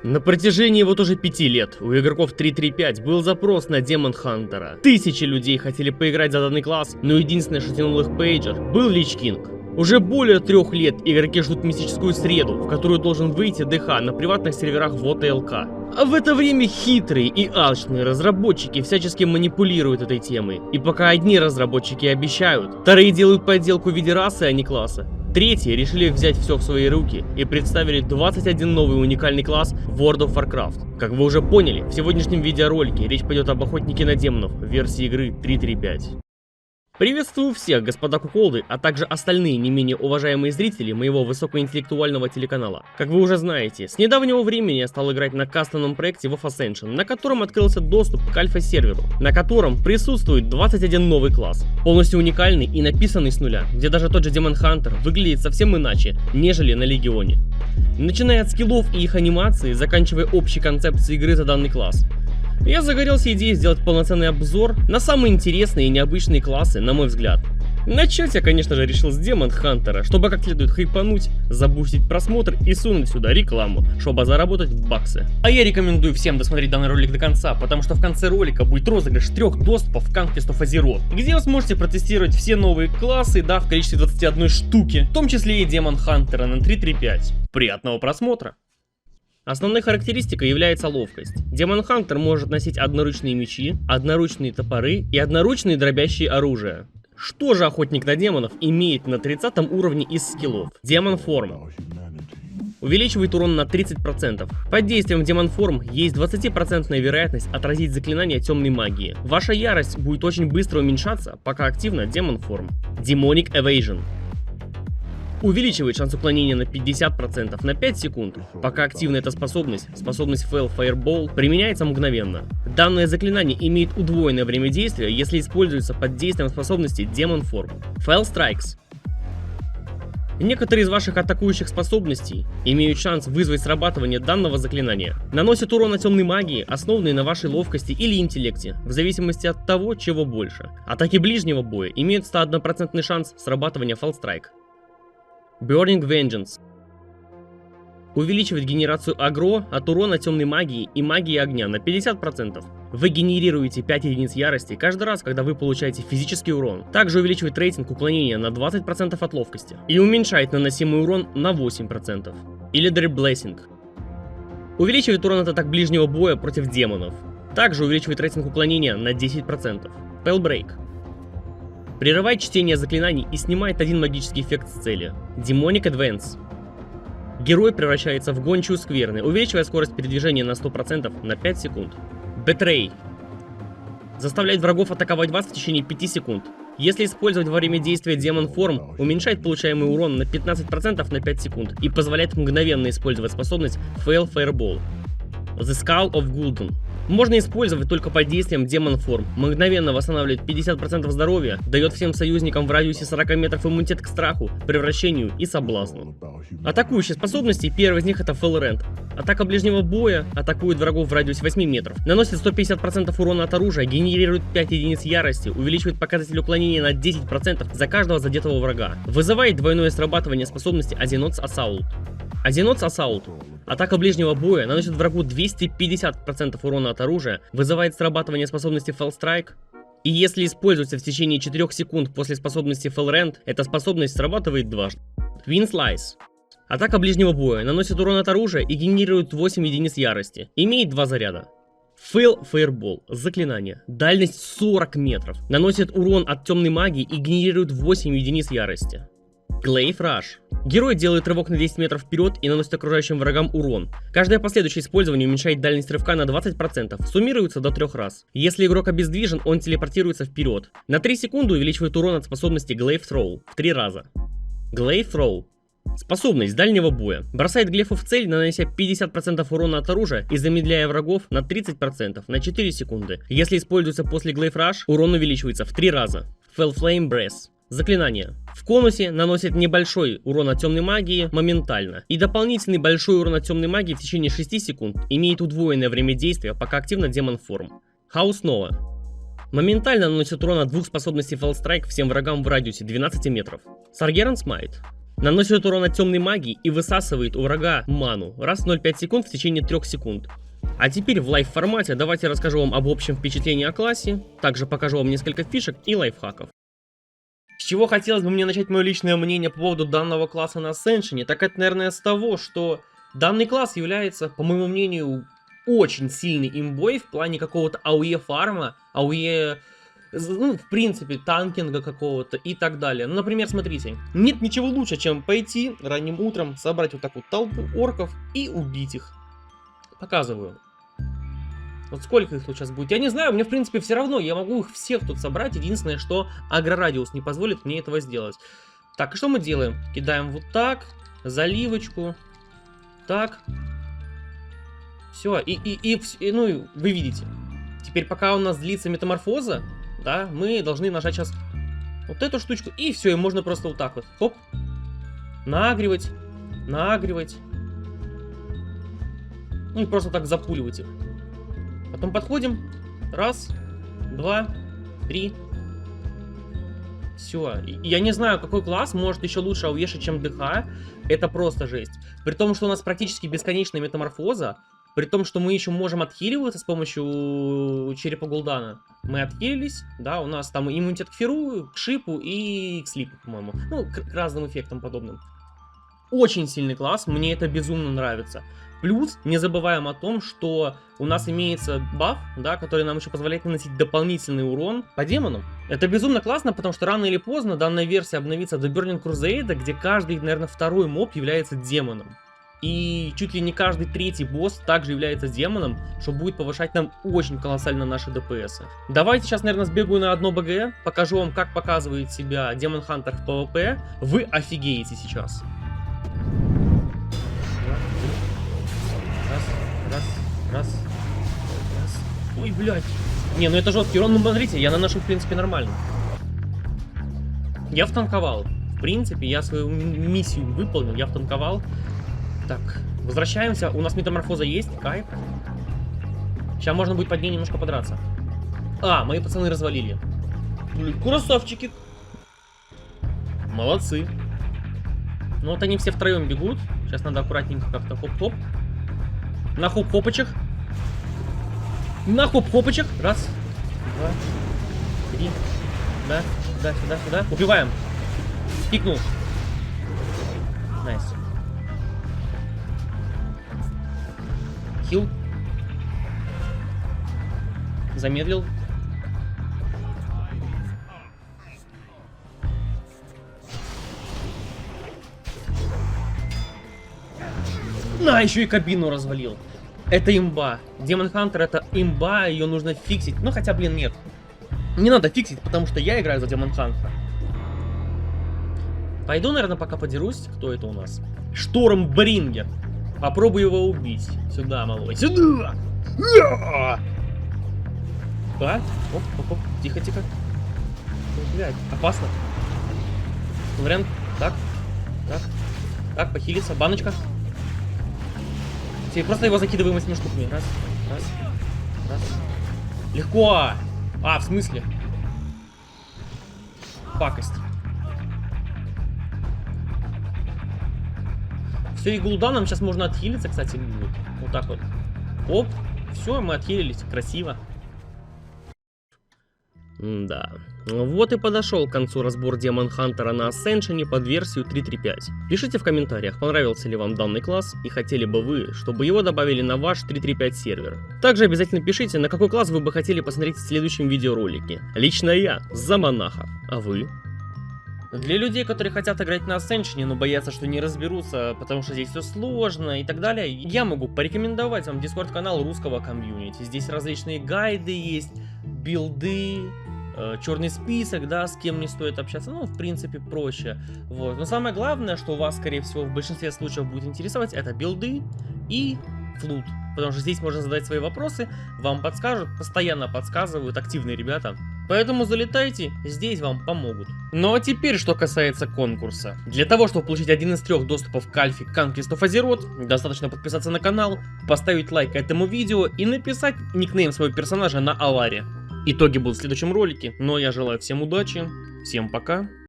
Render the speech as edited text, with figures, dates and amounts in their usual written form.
На протяжении вот уже 5 лет у игроков 3.3.5 был запрос на Демон Хантера. Тысячи людей хотели поиграть за данный класс, но единственное, что тянул их пейджер, был Лич Кинг. Уже более 3 лет игроки ждут мистическую среду, в которую должен выйти ДХ на приватных серверах в ОТЛК. А в это время хитрые и алчные разработчики всячески манипулируют этой темой. И пока одни разработчики обещают, вторые делают подделку в виде расы, а не класса. Третьи решили взять все в свои руки и представили 21 новый уникальный класс в World of Warcraft. Как вы уже поняли, в сегодняшнем видеоролике речь пойдет об охотнике на демонов в версии игры 3.3.5. Приветствую всех, господа куколды, а также остальные не менее уважаемые зрители моего высокоинтеллектуального телеканала. Как вы уже знаете, с недавнего времени я стал играть на кастомном проекте WoW Ascension, на котором открылся доступ к альфа-серверу, на котором присутствует 21 новый класс, полностью уникальный и написанный с нуля, где даже тот же Демон Хантер выглядит совсем иначе, нежели на Легионе. Начиная от скиллов и их анимации, заканчивая общей концепцией игры за данный класс. Я загорелся идеей сделать полноценный обзор на самые интересные и необычные классы, на мой взгляд. Начать я, конечно же, решил с Демон Хантера, чтобы как следует хайпануть, забустить просмотр и сунуть сюда рекламу, чтобы заработать баксы. А я рекомендую всем досмотреть данный ролик до конца, потому что в конце ролика будет розыгрыш 3 доступов в Conquest of Azeroth, где вы сможете протестировать все новые классы, да, в количестве 21 штуки, в том числе и Демон Хантера на 3.3.5. Приятного просмотра! Основной характеристикой является ловкость. Демон Хантер может носить одноручные мечи, одноручные топоры и одноручные дробящие оружия. Что же охотник на демонов имеет на 30 уровне из скиллов? Демон Форм. Увеличивает урон на 30%. Под действием Демон Форм есть 20% вероятность отразить заклинание темной магии. Ваша ярость будет очень быстро уменьшаться, пока активна Демон Форм. Demonic Evasion. Увеличивает шанс уклонения на 50% на 5 секунд. Пока активна эта способность Fail Fireball, применяется мгновенно. Данное заклинание имеет удвоенное время действия, если используется под действием способности Demon Form. Fail Strikes. Некоторые из ваших атакующих способностей имеют шанс вызвать срабатывание данного заклинания. Наносит урон от темной магии, основанный на вашей ловкости или интеллекте, в зависимости от того, чего больше. Атаки ближнего боя имеют 101% шанс срабатывания Fall Strike. Burning Vengeance. Увеличивает генерацию агро от урона темной магии и магии огня на 50%. Вы генерируете 5 единиц ярости каждый раз, когда вы получаете физический урон. Также увеличивает рейтинг уклонения на 20% от ловкости. И уменьшает наносимый урон на 8%. Или Illidan Blessing. Увеличивает урон от атак ближнего боя против демонов. Также увеличивает рейтинг уклонения на 10%. Spell Break. Прерывает чтение заклинаний и снимает один магический эффект с цели. Demonic Advance. Герой превращается в гончую скверны, увеличивая скорость передвижения на 100% на 5 секунд. Betray. Заставляет врагов атаковать вас в течение 5 секунд. Если использовать во время действия Demon Form, уменьшает получаемый урон на 15% на 5 секунд и позволяет мгновенно использовать способность Fail Fireball. The Skull of Gul'dan. Можно использовать только под действием Demon Form. Мгновенно восстанавливает 50% здоровья, дает всем союзникам в радиусе 40 метров иммунитет к страху, превращению и соблазну. Атакующие способности, первый из них это Fell Rend. Атака ближнего боя, атакует врагов в радиусе 8 метров. Наносит 150% урона от оружия, генерирует 5 единиц ярости, увеличивает показатель уклонения на 10% за каждого задетого врага. Вызывает двойное срабатывание способности Azenoth's Assault. Azenoth's Assault. Атака ближнего боя наносит врагу 250% урона от оружия, вызывает срабатывание способности Fall Strike. И если используется в течение 4 секунд после способности Fell Rend, эта способность срабатывает дважды. Twin Slice. Атака ближнего боя наносит урон от оружия и генерирует 8 единиц ярости. Имеет 2 заряда. Fail Fireball. Заклинание. Дальность 40 метров. Наносит урон от темной магии и генерирует 8 единиц ярости. Glaive Rush. Герой делает рывок на 10 метров вперед и наносит окружающим врагам урон. Каждое последующее использование уменьшает дальность рывка на 20%, суммируется до 3 раз. Если игрок обездвижен, он телепортируется вперед. На 3 секунды увеличивает урон от способности Glaive Throw в 3 раза. Glaive Throw. Способность дальнего боя. Бросает глефу в цель, нанося 50% урона от оружия и замедляя врагов на 30% на 4 секунды. Если используется после Glaive Rush, урон увеличивается в 3 раза. Fell Flame Breath. Заклинание. В конусе наносит небольшой урон от темной магии моментально и дополнительный большой урон от темной магии в течение 6 секунд. Имеет удвоенное время действия, пока активна Demon Form. Хаос Нова. Моментально наносит урон от 2 способностей Fall Strike всем врагам в радиусе 12 метров. Sargeran Smite. Наносит урон от темной магии и высасывает у врага ману. Раз в 0,5 секунд в течение 3 секунд. А теперь в лайв формате давайте расскажу вам об общем впечатлении о классе. Также покажу вам несколько фишек и лайфхаков. С чего хотелось бы мне начать мое личное мнение по поводу данного класса на Ascension, так это, наверное, с того, что данный класс является, по моему мнению, очень сильной имбой в плане какого-то АОЕ фарма, АОЕ, ну, в принципе, танкинга какого-то и так далее. Ну, например, смотрите, нет ничего лучше, чем пойти ранним утром, собрать вот такую толпу орков и убить их. Показываю. Вот сколько их тут сейчас будет? Я не знаю, мне в принципе все равно, я могу их всех тут собрать. Единственное, что агрорадиус не позволит мне этого сделать. Так, и что мы делаем? Кидаем вот так, заливочку, так. Все, ну, вы видите. Теперь пока у нас длится метаморфоза, да, мы должны нажать сейчас вот эту штучку, и все, и можно просто вот так вот, хоп, нагревать, нагревать. Ну и просто так запуливать их. Потом подходим. Раз, два, три. Все. Я не знаю, какой класс может еще лучше ауешить, чем ДХ. Это просто жесть. При том, что у нас практически бесконечная метаморфоза. При том, что мы еще можем отхиливаться с помощью черепа Гул'дана. Мы отхилились, да, у нас там иммунитет к Феру, к Шипу и к Слипу, по-моему. Ну, к разным эффектам подобным. Очень сильный класс, мне это безумно нравится. Плюс, не забываем о том, что у нас имеется баф, да, который нам еще позволяет наносить дополнительный урон по демонам. Это безумно классно, потому что рано или поздно данная версия обновится до Burning Crusade, где каждый, наверное, второй моб является демоном. И чуть ли не каждый третий босс также является демоном, что будет повышать нам очень колоссально наши ДПС. Давайте сейчас, наверное, сбегаю на одно БГ, покажу вам, как показывает себя Демон Хантер в ПВП. Вы офигеете сейчас. Раз. Ой, блядь. Не, ну это жесткий урон, ну смотрите, я наношу, в принципе, нормально. Я втанковал. В принципе, я свою миссию выполнил, я втанковал. Так, возвращаемся. У нас метаморфоза есть, кайф. Сейчас можно будет под ней немножко подраться. А, мои пацаны развалили. Блин, красавчики. Молодцы. Ну вот они все втроем бегут. Сейчас надо аккуратненько как-то хоп-хоп. На хоп-хопочек. На хоп-хопочек. Раз, два, три. Да, сюда, сюда, сюда. Убиваем. Пикнул. Найс. Хил. Замедлил. На, еще и кабину развалил. Это имба. Демон Хантер это имба, ее нужно фиксить. Ну хотя, блин, нет. Не надо фиксить, потому что я играю за Демон Хантера. Пойду, наверное, пока подерусь. Кто это у нас? Штормбрингер. Попробую его убить. Сюда, малой. Сюда! Да? Оп, оп, оп. Тихо, тихо. Блядь, опасно. Вариант. Так. Так. Так, похилиться. Баночка. Просто его закидываем этими штуками. Раз, раз, раз. Легко. А, в смысле? Пакость. Все, и Гул'даном сейчас можно отхилиться, кстати, будет. Вот так вот. Оп. Все, мы отхилились. Красиво. Да. Вот и подошел к концу разбор Демон Хантера на Ascension под версию 3.3.5. Пишите в комментариях, понравился ли вам данный класс и хотели бы вы, чтобы его добавили на ваш 3.3.5 сервер. Также обязательно пишите, на какой класс вы бы хотели посмотреть в следующем видеоролике. Лично я за монаха, а вы? Для людей, которые хотят играть на Ascension, но боятся, что не разберутся, потому что здесь все сложно и так далее, я могу порекомендовать вам Discord-канал русского комьюнити. Здесь различные гайды есть, билды, черный список, да, с кем не стоит общаться, ну, в принципе, проще. Вот. Но самое главное, что у вас, скорее всего, в большинстве случаев будет интересовать, это билды и флут. Потому что здесь можно задать свои вопросы, вам подскажут, постоянно подсказывают активные ребята. Поэтому залетайте, здесь вам помогут. Ну а теперь, что касается конкурса. Для того, чтобы получить один из 3 доступов к Альфе Conquest of Azeroth, достаточно подписаться на канал, поставить лайк этому видео и написать никнейм своего персонажа на Аларе. Итоги будут в следующем ролике, но я желаю всем удачи, всем пока.